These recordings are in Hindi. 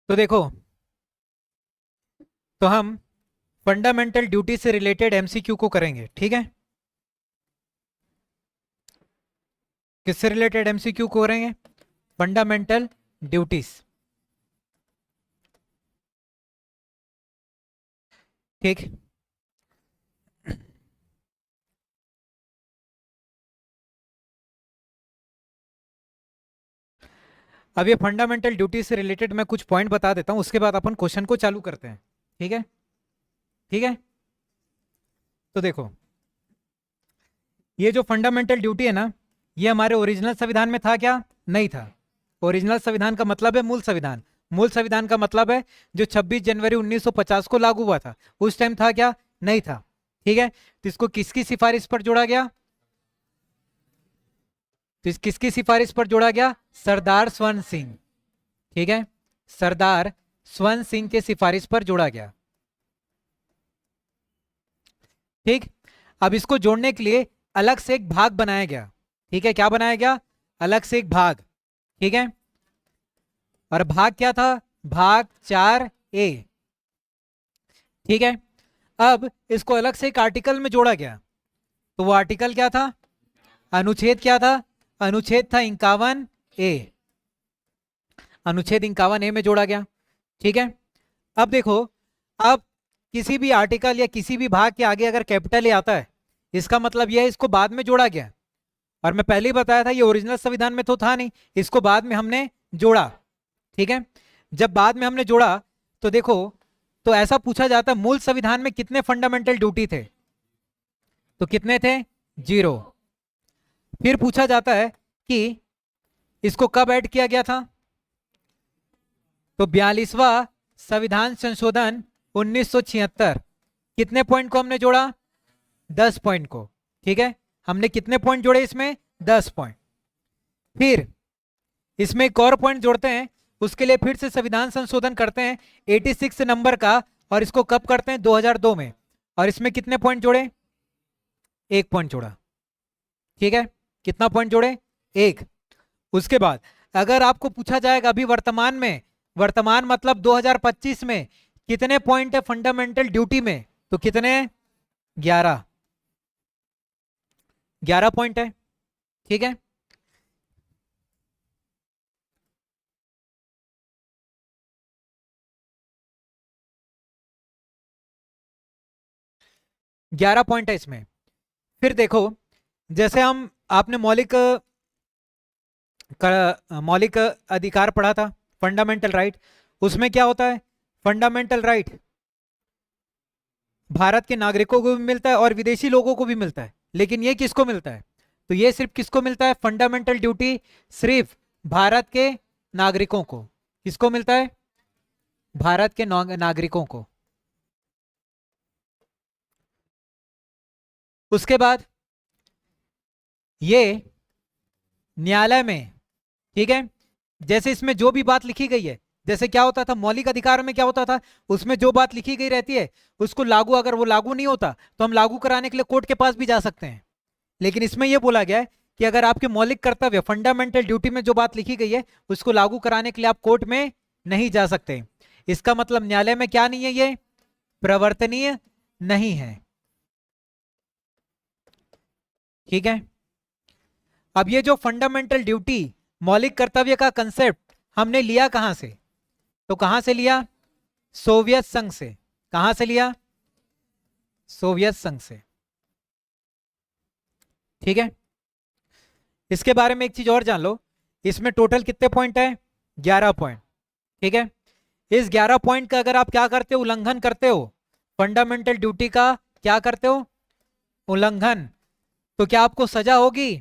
तो देखो, तो हम फंडामेंटल ड्यूटी से रिलेटेड एमसीक्यू को करेंगे, ठीक है। किससे रिलेटेड एमसीक्यू को करेंगे? फंडामेंटल ड्यूटीज, ठीक। अब ये फंडामेंटल ड्यूटी से रिलेटेड मैं कुछ पॉइंट बता देता हूं, उसके बाद अपन क्वेश्चन को चालू करते हैं, ठीक है। ठीक है, तो देखो, ये जो फंडामेंटल ड्यूटी है ना, ये हमारे ओरिजिनल संविधान में था क्या? नहीं था। ओरिजिनल संविधान का मतलब है मूल संविधान। मूल संविधान का मतलब है जो 26 जनवरी 1950 को लागू हुआ था, उस टाइम था क्या? नहीं था। ठीक है, तो इसको किसकी सिफारिश पर जोड़ा गया? तो किसकी सिफारिश पर जोड़ा गया? सरदार स्वर्ण सिंह। ठीक है, सरदार स्वर्ण सिंह के सिफारिश पर जोड़ा गया। ठीक, अब इसको जोड़ने के लिए अलग से एक भाग बनाया गया। ठीक है, क्या बनाया गया? अलग से एक भाग। ठीक है, और भाग क्या था? भाग 4A। ठीक है, अब इसको अलग से एक आर्टिकल में जोड़ा गया। तो वो आर्टिकल क्या था? अनुच्छेद क्या था? अनुच्छेद था 51A। अनुच्छेद 51A में जोड़ा गया। ठीक है, अब देखो, अब किसी भी आर्टिकल या किसी भी भाग के आगे अगर कैपिटल ए आता है, इसका मतलब यह है इसको बाद में जोड़ा गया। और मैं पहले ही बताया था ये ओरिजिनल संविधान में तो था नहीं, इसको बाद में हमने जोड़ा। ठीक है, जब बाद में हमने जोड़ा तो देखो, तो ऐसा पूछा जाता है मूल संविधान में कितने फंडामेंटल ड्यूटी थे? तो कितने थे? 0। फिर पूछा जाता है कि इसको कब ऐड किया गया था? तो 42वां संविधान संशोधन 1976। कितने पॉइंट को हमने जोड़ा? 10 पॉइंट को। ठीक है, हमने कितने पॉइंट जोड़े इसमें? 10 पॉइंट। फिर इसमें एक और पॉइंट जोड़ते हैं, उसके लिए फिर से संविधान संशोधन करते हैं 86 नंबर का, और इसको कब करते हैं? 2002 में। और इसमें कितने पॉइंट जोड़े? 1 पॉइंट जोड़ा। ठीक है, कितना पॉइंट जोड़े? 1। उसके बाद अगर आपको पूछा जाएगा अभी वर्तमान में, वर्तमान मतलब 2025 में कितने पॉइंट है फंडामेंटल ड्यूटी में, तो कितने? 11। 11 पॉइंट है। ठीक है, 11 पॉइंट है इसमें। फिर देखो, जैसे हम आपने मौलिक अधिकार पढ़ा था, फंडामेंटल राइट। उसमें क्या होता है? फंडामेंटल राइट भारत के नागरिकों को भी मिलता है और विदेशी लोगों को भी मिलता है, लेकिन ये किसको मिलता है? तो ये सिर्फ किसको मिलता है? फंडामेंटल ड्यूटी सिर्फ भारत के नागरिकों को। किसको मिलता है? भारत के नागरिकों को। उसके बाद ये न्यायालय में, ठीक है, जैसे इसमें जो भी बात लिखी गई है, जैसे क्या होता था मौलिक अधिकार में, क्या होता था उसमें जो बात लिखी गई रहती है उसको लागू, अगर वो लागू नहीं होता तो हम लागू कराने के लिए कोर्ट के पास भी जा सकते हैं। लेकिन इसमें यह बोला गया है कि अगर आपके मौलिक कर्तव्य फंडामेंटल ड्यूटी में जो बात लिखी गई है उसको लागू कराने के लिए आप कोर्ट में नहीं जा सकते। इसका मतलब न्यायालय में क्या नहीं है? ये प्रवर्तनीय नहीं है। ठीक है, अब ये जो फंडामेंटल ड्यूटी, मौलिक कर्तव्य का कंसेप्ट हमने लिया कहां से? तो कहां से लिया? सोवियत संघ से। कहां से लिया? सोवियत संघ से। ठीक है, इसके बारे में एक चीज और जान लो, इसमें टोटल कितने पॉइंट है? 11 पॉइंट। ठीक है, इस 11 पॉइंट का अगर आप क्या करते हो? उल्लंघन करते हो, फंडामेंटल ड्यूटी का क्या करते हो? उल्लंघन, तो क्या आपको सजा होगी?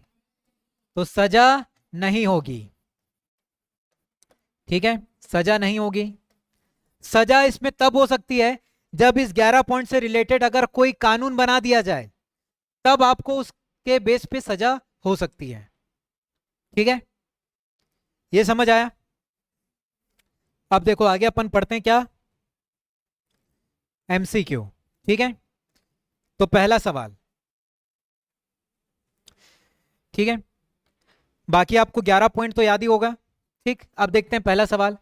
तो सजा नहीं होगी। ठीक है, सजा नहीं होगी। सजा इसमें तब हो सकती है जब इस 11 पॉइंट से रिलेटेड अगर कोई कानून बना दिया जाए, तब आपको उसके बेस पे सजा हो सकती है। ठीक है, ये समझ आया? अब देखो आगे अपन पढ़ते हैं क्या? एमसीक्यू। ठीक है, तो पहला सवाल, ठीक है, बाकी आपको 11 पॉइंट तो याद ही होगा। ठीक, अब देखते हैं पहला सवाल।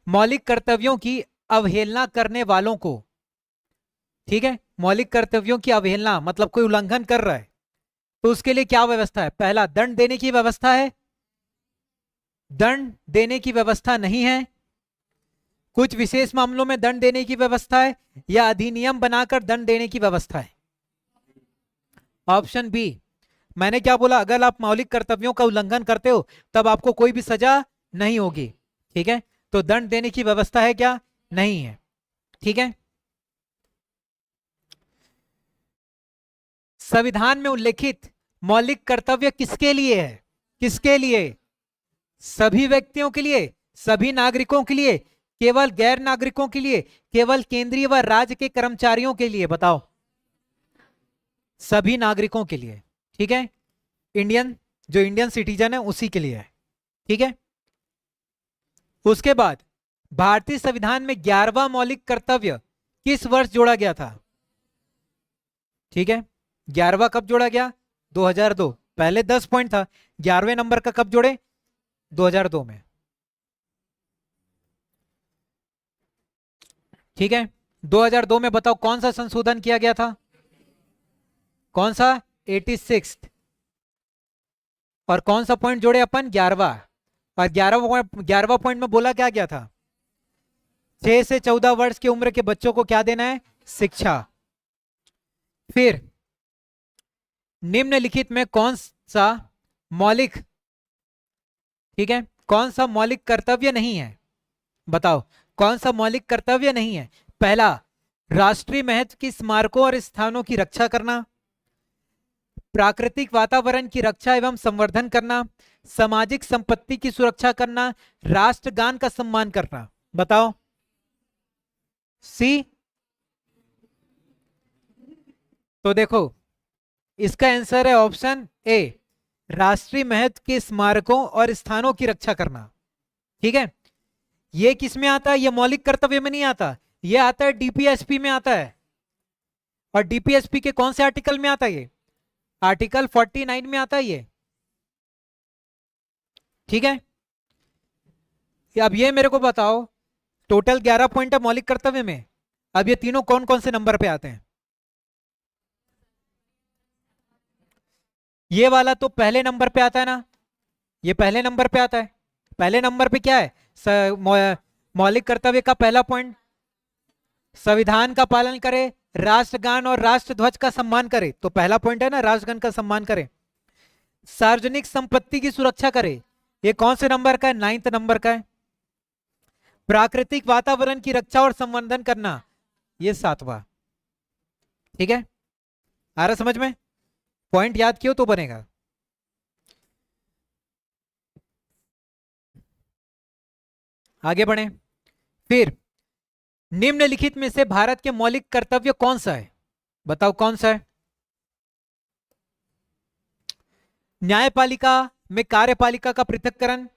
मौलिक कर्तव्यों की अवहेलना करने वालों को, ठीक है, मौलिक कर्तव्यों की अवहेलना मतलब कोई उल्लंघन कर रहा है तो उसके लिए क्या व्यवस्था है? पहला, दंड देने की व्यवस्था है, दंड देने की व्यवस्था नहीं है, कुछ विशेष मामलों में दंड देने की व्यवस्था है, या अधिनियम बनाकर दंड देने की व्यवस्था है। ऑप्शन बी, मैंने क्या बोला, अगर आप मौलिक कर्तव्यों का उल्लंघन करते हो तब आपको कोई भी सजा नहीं होगी, ठीक है, तो दंड देने की व्यवस्था है क्या? नहीं है, ठीक है। संविधान में उल्लेखित मौलिक कर्तव्य किसके लिए है? किसके लिए? सभी व्यक्तियों के लिए, सभी नागरिकों के लिए, केवल गैर नागरिकों के लिए, केवल केंद्रीय व राज्य के कर्मचारियों के लिए? बताओ। सभी नागरिकों के लिए, ठीक है, इंडियन, जो इंडियन सिटीजन है उसी के लिए है, ठीक है। उसके बाद भारतीय संविधान में 11वां मौलिक कर्तव्य किस वर्ष जोड़ा गया था? ठीक है, 11वां कब जोड़ा गया? 2002। पहले 10 पॉइंट था, 11वें नंबर का कब जोड़े? 2002 में, ठीक है। 2002 में बताओ कौन सा संशोधन किया गया था? कौन सा? 86। और कौन सा पॉइंट जोड़े अपन? 11वां। और 11वां पॉइंट में बोला क्या गया था? 6 से 14 वर्ष की उम्र के बच्चों को क्या देना है? शिक्षा। फिर निम्नलिखित में कौन सा मौलिक, ठीक है, कौन सा मौलिक कर्तव्य नहीं है? बताओ कौन सा मौलिक कर्तव्य नहीं है? पहला, राष्ट्रीय महत्व की स्मारकों और स्थानों की रक्षा करना, प्राकृतिक वातावरण की रक्षा एवं संवर्धन करना, सामाजिक संपत्ति की सुरक्षा करना, राष्ट्रगान का सम्मान करना। बताओ। सी। तो देखो इसका आंसर है ऑप्शन ए, राष्ट्रीय महत्व के स्मारकों और स्थानों की रक्षा करना, ठीक है। ये किस में आता है? ये मौलिक कर्तव्य में नहीं आता, ये आता है डीपीएसपी में आता है। और डीपीएसपी के कौन से आर्टिकल में आता है? ये आर्टिकल 49 में आता है ये, ठीक है। अब ये मेरे को बताओ, टोटल 11 पॉइंट है मौलिक कर्तव्य में, अब ये तीनों कौन कौन से नंबर पे आते हैं? ये वाला तो पहले नंबर पे आता है ना, ये पहले नंबर पे आता है। पहले नंबर पे क्या है? मौलिक कर्तव्य का पहला पॉइंट, संविधान का पालन करे, राष्ट्रगान और राष्ट्रध्वज का सम्मान करे, तो पहला पॉइंट है ना, राष्ट्रगान का सम्मान करे। सार्वजनिक संपत्ति की सुरक्षा करे, ये कौन से नंबर का है? 9th नंबर का है। प्राकृतिक वातावरण की रक्षा और संवर्धन करना, ये 7वां, ठीक है। आ रहा समझ में? पॉइंट याद कियो तो बनेगा। आगे बढ़े। फिर निम्नलिखित में से भारत के मौलिक कर्तव्य कौन सा है? बताओ कौन सा है? न्यायपालिका में कार्यपालिका का पृथक्करण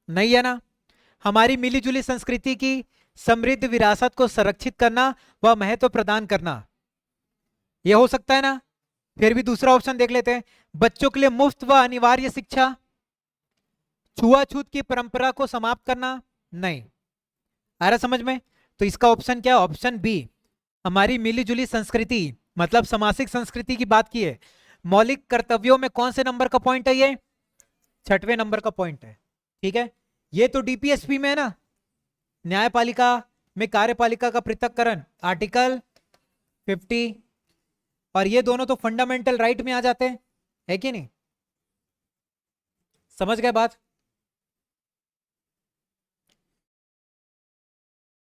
नहीं है ना। हमारी मिलीजुली संस्कृति की समृद्ध विरासत को संरक्षित करना व महत्व प्रदान करना, यह हो सकता है ना। फिर भी दूसरा ऑप्शन देख लेते हैं, बच्चों के लिए मुफ्त व अनिवार्य शिक्षा, छुआछूत की परंपरा को समाप्त करना, नहीं। आ रहा समझ में? तो इसका ऑप्शन क्या है? ऑप्शन बी, हमारी मिलीजुली संस्कृति मतलब सामाजिक संस्कृति की बात की है। मौलिक कर्तव्यों में कौन से नंबर का पॉइंट है? ये 6वें नंबर का पॉइंट है, ठीक है। ये तो डीपीएसपी में है ना, न्यायपालिका में कार्यपालिका का पृथक्करण, आर्टिकल 50। और ये दोनों तो फंडामेंटल राइट में आ जाते हैं, है कि नहीं? समझ गए बात?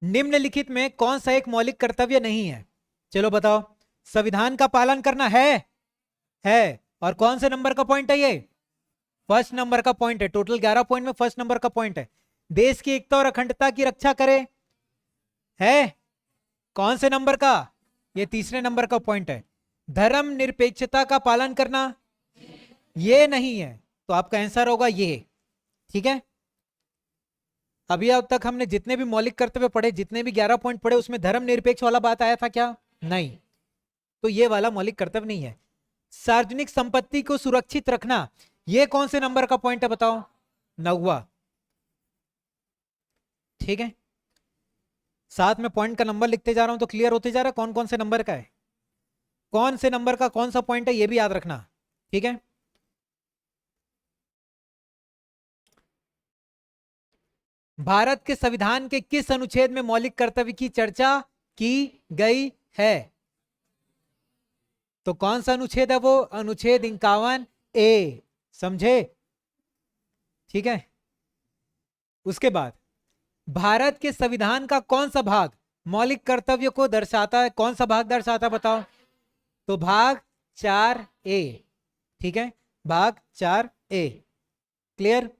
निम्नलिखित में कौन सा एक मौलिक कर्तव्य नहीं है? चलो बताओ। संविधान का पालन करना है। और कौन से नंबर का पॉइंट है? ये फर्स्ट नंबर का पॉइंट है। टोटल 11 पॉइंट में फर्स्ट नंबर का पॉइंट है। देश की एकता और अखंडता की रक्षा करे, है कौन से नंबर का? ये तीसरे नंबर का पॉइंट है। धर्म निरपेक्षता का पालन करना, ये नहीं है, तो आपका आंसर होगा ये, ठीक है। अभी अब तक हमने जितने भी मौलिक कर्तव्य पढ़े, जितने भी 11 पॉइंट पढ़े, उसमें धर्म निरपेक्ष वाला बात आया था क्या? नहीं, तो ये वाला मौलिक कर्तव्य नहीं है। सार्वजनिक संपत्ति को सुरक्षित रखना, ये कौन से नंबर का पॉइंट है? बताओ। 9वां। ठीक है, साथ में पॉइंट का नंबर लिखते जा रहा हूं तो क्लियर होते जा रहा है कौन कौन से नंबर का है, कौन से नंबर का कौन सा पॉइंट है, ये भी याद रखना। ठीक है, भारत के संविधान के किस अनुच्छेद में मौलिक कर्तव्य की चर्चा की गई है? तो कौन सा अनुच्छेद है वो? अनुच्छेद 51A, समझे? ठीक है, उसके बाद भारत के संविधान का कौन सा भाग मौलिक कर्तव्य को दर्शाता है? कौन सा भाग दर्शाता है बताओ? तो भाग 4A। ठीक है, भाग 4A। क्लियर?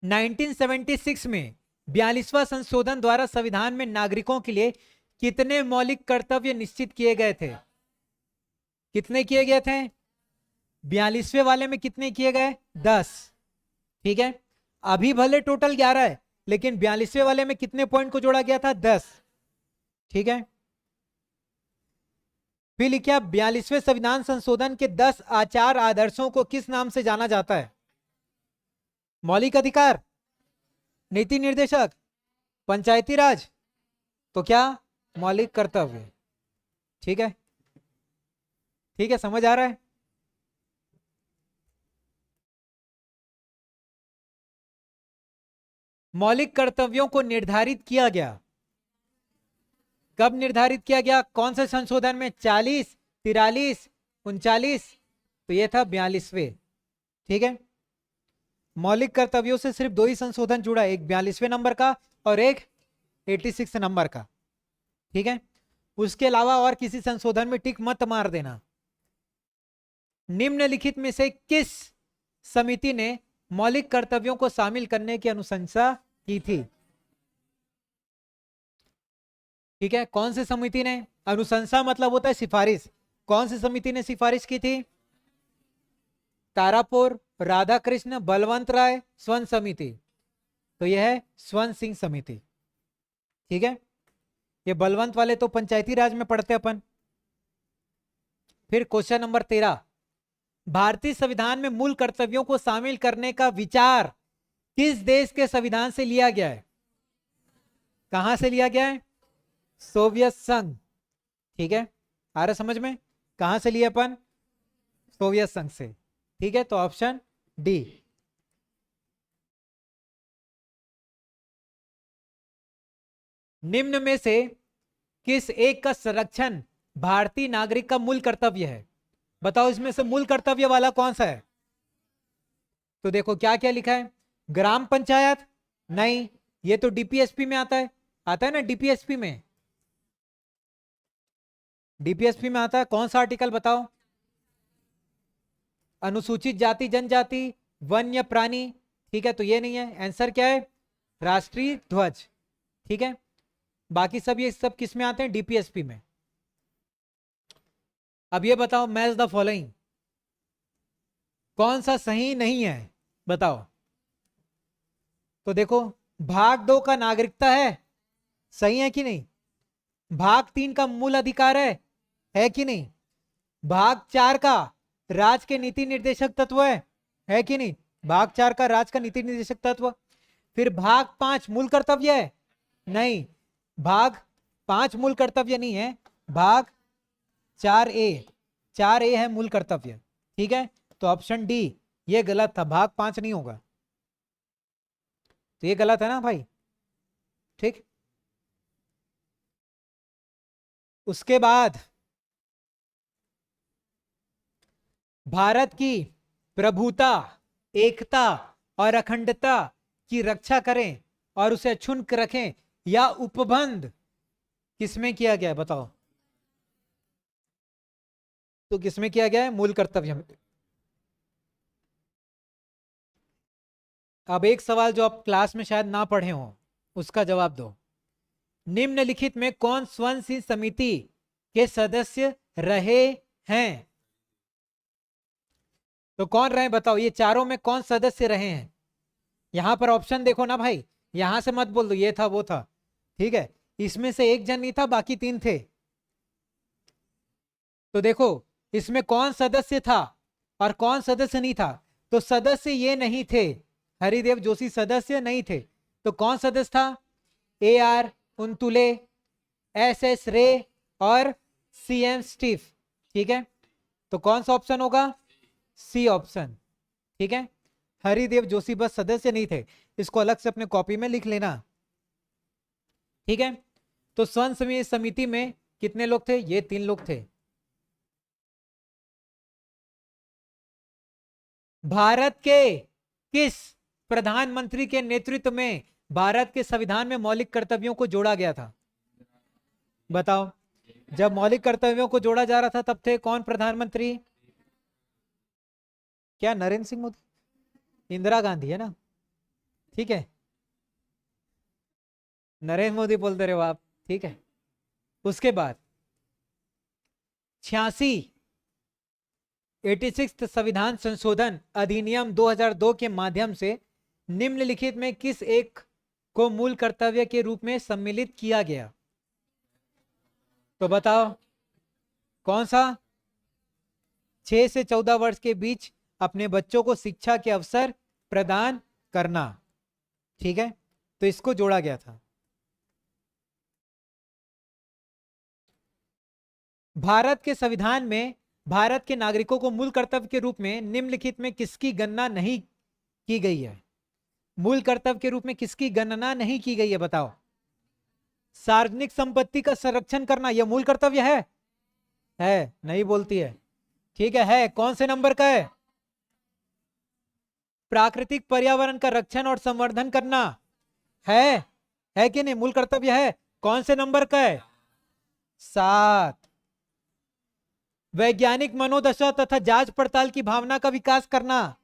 1976 में 42वां संशोधन द्वारा संविधान में नागरिकों के लिए कितने मौलिक कर्तव्य निश्चित किए गए थे? कितने किए गए थे? 42वें वाले में कितने किए गए? 10। ठीक है, अभी भले टोटल 11 है, लेकिन 42वें वाले में कितने पॉइंट को जोड़ा गया था? 10। ठीक है, फिर लिखा 42वें संविधान संशोधन के 10 आचार आदर्शों को किस नाम से जाना जाता है? मौलिक अधिकार, नीति निर्देशक, पंचायती राज, तो क्या? मौलिक कर्तव्य। ठीक है, ठीक है, समझ आ रहा है? मौलिक कर्तव्यों को निर्धारित किया गया, कब निर्धारित किया गया? कौन से संशोधन में? 40, 43, 39, तो ये था 42वें। ठीक है, मौलिक कर्तव्यों से सिर्फ 2 ही संशोधन जुड़ा, एक 42वें नंबर का और एक 86 नंबर का। ठीक है, उसके अलावा और किसी संशोधन में टिक मत मार देना। निम्नलिखित में से किस समिति ने मौलिक कर्तव्यों को शामिल करने की अनुशंसा की थी? ठीक है, कौन सी समिति ने? अनुशंसा मतलब होता है सिफारिश। कौन सी समिति ने सिफारिश की थी? तारापुर, राधाकृष्ण, बलवंत राय, स्वर्ण समिति। तो यह है स्वर्ण सिंह समिति। ठीक है, ये बलवंत वाले तो पंचायती राज में पढ़ते अपन। फिर क्वेश्चन नंबर 13, भारतीय संविधान में मूल कर्तव्यों को शामिल करने का विचार किस देश के संविधान से लिया गया है? कहां से लिया गया है? सोवियत संघ। ठीक है, आ रहा समझ में? कहां से लिए अपन? सोवियत संघ से। ठीक है, तो ऑप्शन डी। निम्न में से किस एक का संरक्षण भारतीय नागरिक का मूल कर्तव्य है? बताओ, इसमें से मूल कर्तव्य वाला कौन सा है? तो देखो क्या क्या लिखा है। ग्राम पंचायत नहीं, ये तो डीपीएसपी में आता है। आता है ना डीपीएसपी में? डीपीएसपी में आता है। कौन सा आर्टिकल बताओ? अनुसूचित जाति जनजाति, वन्य प्राणी। ठीक है, तो ये नहीं है। आंसर क्या है? राष्ट्रीय ध्वज। ठीक है, बाकी सब ये सब किस में आते हैं? डीपीएसपी में। अब ये बताओ, मैच द फॉलोइंग, कौन सा सही नहीं है बताओ? तो देखो, भाग 2 का नागरिकता है, सही है कि नहीं? भाग 3 का मूल अधिकार है कि नहीं? भाग 4 का राज के नीति निर्देशक तत्व है कि नहीं? भाग 4 का राज का नीति निर्देशक तत्व। फिर भाग 5 मूल कर्तव्य है? नहीं, भाग 5 मूल कर्तव्य नहीं है, भाग 4A है मूल कर्तव्य। ठीक है, तो ऑप्शन डी ये गलत था, भाग 5 नहीं होगा। तो ये गलत है ना भाई? ठीक, उसके बाद भारत की प्रभुता, एकता और अखंडता की रक्षा करें और उसे अक्षुण्ण रखें, या उपबंध किसमें किया गया है बताओ? तो किसमें किया गया है? मूल कर्तव्य में। अब एक सवाल जो आप क्लास में शायद ना पढ़े हो, उसका जवाब दो। निम्नलिखित में कौन स्वर्ण सिंह समिति के सदस्य रहे हैं? तो कौन रहे बताओ? ये चारों में कौन सदस्य रहे हैं? यहां पर ऑप्शन देखो ना भाई, यहां से मत बोल दो ये था वो था। ठीक है, इसमें से एक जन नहीं था, बाकी 3 थे। तो देखो, इसमें कौन सदस्य था और कौन सदस्य नहीं था। तो सदस्य ये नहीं थे, हरिदेव जोशी सदस्य नहीं थे, तो कौन सदस्य था? ए आर उनतुले, एस एस रे और सी एम स्टीव। ठीक है, तो कौन सा ऑप्शन होगा? C option. ठीक है, हरिदेव जोशी बस सदस्य नहीं थे, इसको अलग से अपने कॉपी में लिख लेना। ठीक है, तो स्वर्ण समिति में कितने लोग थे? ये 3 लोग थे। भारत के किस प्रधानमंत्री के नेतृत्व में भारत के संविधान में मौलिक कर्तव्यों को जोड़ा गया था? बताओ, जब मौलिक कर्तव्यों को जोड़ा जा रहा था तब थे कौन प्रधानमंत्री? क्या नरेंद्र सिंह मोदी? इंदिरा गांधी है ना? ठीक है, नरेंद्र मोदी बोलते रहे आप। ठीक है, उसके बाद 86 संविधान संशोधन अधिनियम 2002 के माध्यम से निम्नलिखित में किस एक को मूल कर्तव्य के रूप में सम्मिलित किया गया? तो बताओ कौन सा? 6 से 14 वर्ष के बीच अपने बच्चों को शिक्षा के अवसर प्रदान करना। ठीक है, तो इसको जोड़ा गया था। भारत के संविधान में भारत के नागरिकों को मूल कर्तव्य के रूप में निम्नलिखित में किसकी गणना नहीं की गई है? मूल कर्तव्य के रूप में किसकी गणना नहीं की गई है? बताओ। सार्वजनिक संपत्ति का संरक्षण करना यह मूल कर्तव्य है? नहीं बोलती है। ठीक है, कौन से नंबर का है? प्राकृतिक पर्यावरण का रक्षण और संवर्धन करना है कि नहीं? मूल कर्तव्य है। कौन से नंबर का है? 7। वैज्ञानिक मनोदशा तथा जांच पड़ताल की भावना का विकास करना।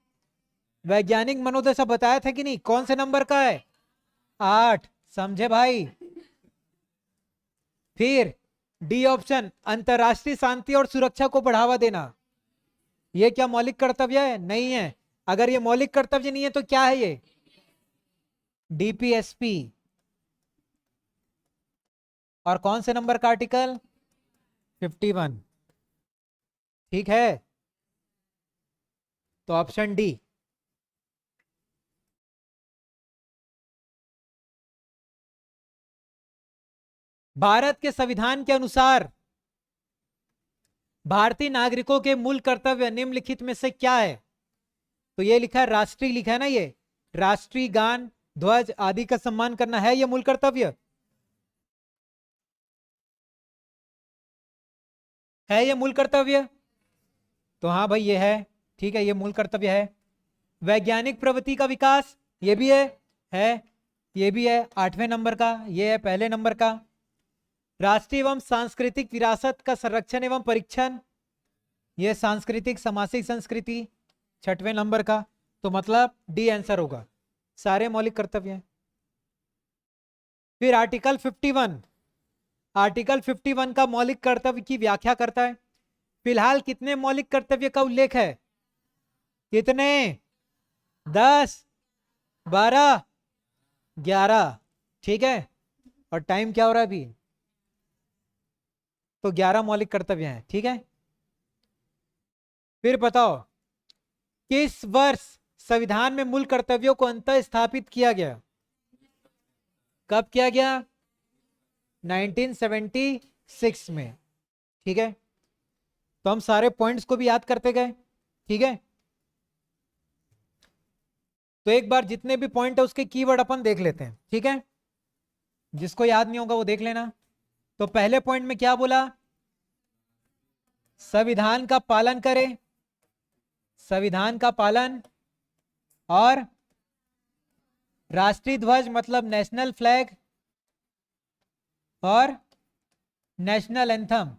वैज्ञानिक मनोदशा बताया था कि नहीं? कौन से नंबर का है? 8। समझे भाई? फिर डी ऑप्शन, अंतरराष्ट्रीय शांति और सुरक्षा को बढ़ावा देना। यह क्या मौलिक कर्तव्य है? नहीं है। अगर ये मौलिक कर्तव्य नहीं है तो क्या है ये? डीपीएसपी। और कौन से नंबर का आर्टिकल? 51। ठीक है, तो ऑप्शन डी। भारत के संविधान के अनुसार भारतीय नागरिकों के मूल कर्तव्य निम्नलिखित में से क्या है? तो ये लिखा है राष्ट्रीय, लिखा है ना, ये राष्ट्रीय गान, ध्वज आदि का सम्मान करना है ये मूल कर्तव्य? है ये मूल कर्तव्य? तो हाँ भाई ये है। ठीक है, ये मूल कर्तव्य है। वैज्ञानिक प्रवृत्ति का विकास, ये भी है, ये भी है 8वें नंबर का, ये है पहले नंबर का। राष्ट्रीय एवं सांस्कृतिक विरासत का संरक्षण एवं परीक्षण, ये सांस्कृतिक सामाजिक संस्कृति 6वें नंबर का। तो मतलब डी आंसर होगा, सारे मौलिक कर्तव्य हैं। फिर आर्टिकल 51, आर्टिकल 51 का मौलिक कर्तव्य की व्याख्या करता है। फिलहाल कितने मौलिक कर्तव्य का उल्लेख है? कितने? 10, 12, 11। ठीक है, और टाइम क्या हो रहा है अभी? तो 11 मौलिक कर्तव्य हैं। ठीक है, फिर बताओ किस वर्ष संविधान में मूल कर्तव्यों को अंतः स्थापित किया गया? कब किया गया? 1976 में। ठीक है, तो हम सारे पॉइंट्स को भी याद करते गए। ठीक है, तो एक बार जितने भी पॉइंट है उसके कीवर्ड अपन देख लेते हैं। ठीक है, जिसको याद नहीं होगा वो देख लेना। तो पहले पॉइंट में क्या बोला? संविधान का पालन करें, संविधान का पालन, और राष्ट्रीय ध्वज मतलब नेशनल फ्लैग और नेशनल एंथम,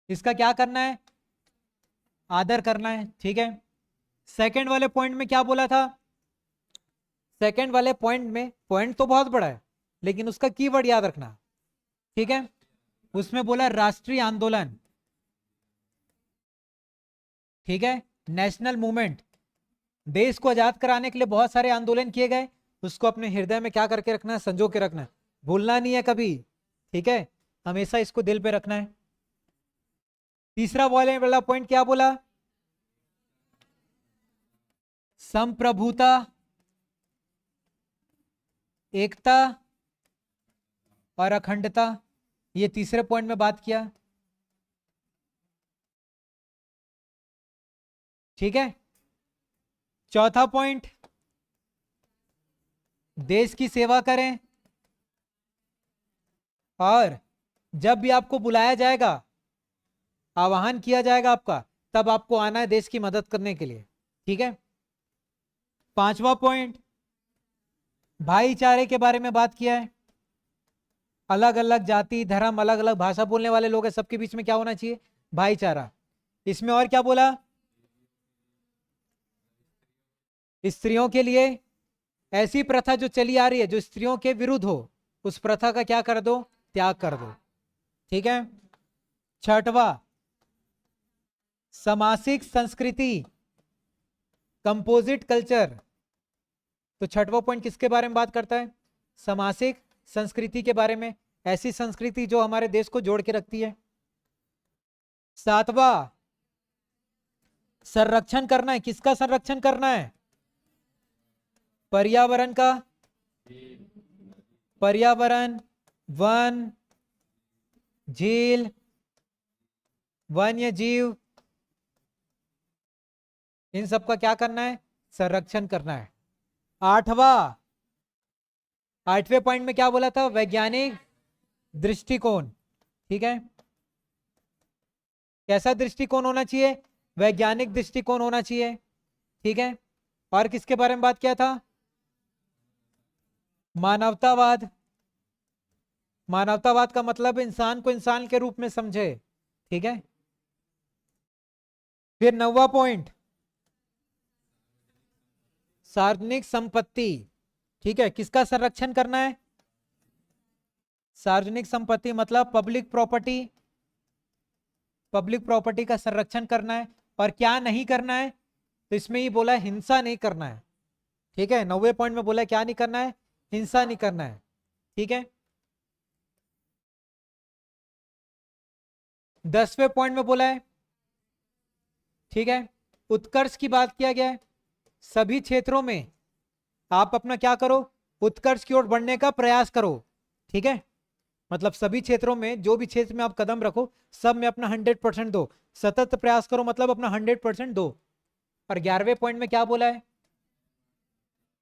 इसका क्या करना है? आदर करना है। ठीक है, सेकंड वाले पॉइंट में क्या बोला था? सेकंड वाले पॉइंट में, पॉइंट तो बहुत बड़ा है लेकिन उसका कीवर्ड याद रखना। ठीक है, उसमें बोला राष्ट्रीय आंदोलन। ठीक है, नेशनल मूवमेंट, देश को आजाद कराने के लिए बहुत सारे आंदोलन किए गए, उसको अपने हृदय में क्या करके रखना है? संजो के रखना है, भूलना नहीं है कभी। ठीक है, हमेशा इसको दिल पे रखना है। तीसरा वाला पॉइंट क्या बोला? संप्रभुता, एकता और अखंडता, ये तीसरे पॉइंट में बात किया। ठीक है। चौथा पॉइंट, देश की सेवा करें, और जब भी आपको बुलाया जाएगा, आह्वान किया जाएगा आपका, तब आपको आना है देश की मदद करने के लिए। ठीक है। पांचवा पॉइंट, भाईचारे के बारे में बात किया है। अलग अलग जाति, धर्म, अलग अलग भाषा बोलने वाले लोग हैं, सबके बीच में क्या होना चाहिए? भाईचारा। इसमें और क्या बोला? स्त्रियों के लिए ऐसी प्रथा जो चली आ रही है, जो स्त्रियों के विरुद्ध हो, उस प्रथा का क्या कर दो? त्याग कर दो। ठीक है। छठवा, सामासिक संस्कृति, कंपोजिट कल्चर। तो छठवा पॉइंट किसके बारे में बात करता है? सामासिक संस्कृति के बारे में, ऐसी संस्कृति जो हमारे देश को जोड़ के रखती है। सातवां, संरक्षण करना है। किसका संरक्षण करना है? पर्यावरण का। पर्यावरण, वन, झील, वन्य जीव, इन सब का क्या करना है? संरक्षण करना है। आठवें पॉइंट में क्या बोला था? वैज्ञानिक दृष्टिकोण। ठीक है। कैसा दृष्टिकोण होना चाहिए? वैज्ञानिक दृष्टिकोण होना चाहिए। ठीक है। और किसके बारे में बात किया था? मानवतावाद। मानवतावाद का मतलब इंसान को इंसान के रूप में समझे। ठीक है। फिर 9वां पॉइंट, सार्वजनिक संपत्ति। ठीक है। किसका संरक्षण करना है? सार्वजनिक संपत्ति मतलब पब्लिक प्रॉपर्टी। पब्लिक प्रॉपर्टी का संरक्षण करना है। और क्या नहीं करना है? तो इसमें ही बोला है हिंसा नहीं करना है। ठीक है। 9वें पॉइंट में बोला है क्या नहीं करना है? हिंसा नहीं करना है। ठीक है। 10वें पॉइंट में बोला है, ठीक है, उत्कर्ष की बात किया गया है। सभी क्षेत्रों में आप अपना क्या करो? उत्कर्ष की ओर बढ़ने का प्रयास करो। ठीक है। मतलब सभी क्षेत्रों में, जो भी क्षेत्र में आप कदम रखो, सब में अपना 100% दो। सतत प्रयास करो मतलब अपना 100% दो। और 11वें पॉइंट में क्या बोला है?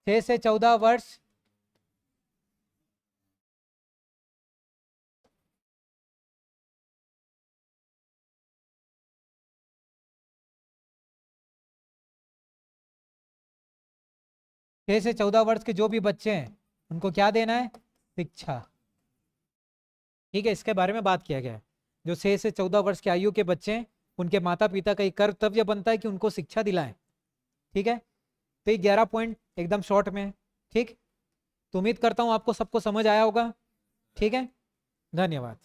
6 से 14 वर्ष छह से 14 वर्ष के जो भी बच्चे हैं उनको क्या देना है? शिक्षा। ठीक है। इसके बारे में बात किया गया है। जो 6 से 14 वर्ष की आयु के बच्चे हैं, उनके माता पिता का एक कर्तव्य बनता है कि उनको शिक्षा दिलाएं। ठीक है। तो ये 11 पॉइंट एकदम शॉर्ट में है। ठीक। तो उम्मीद करता हूं आपको सबको समझ आया होगा। ठीक है। धन्यवाद।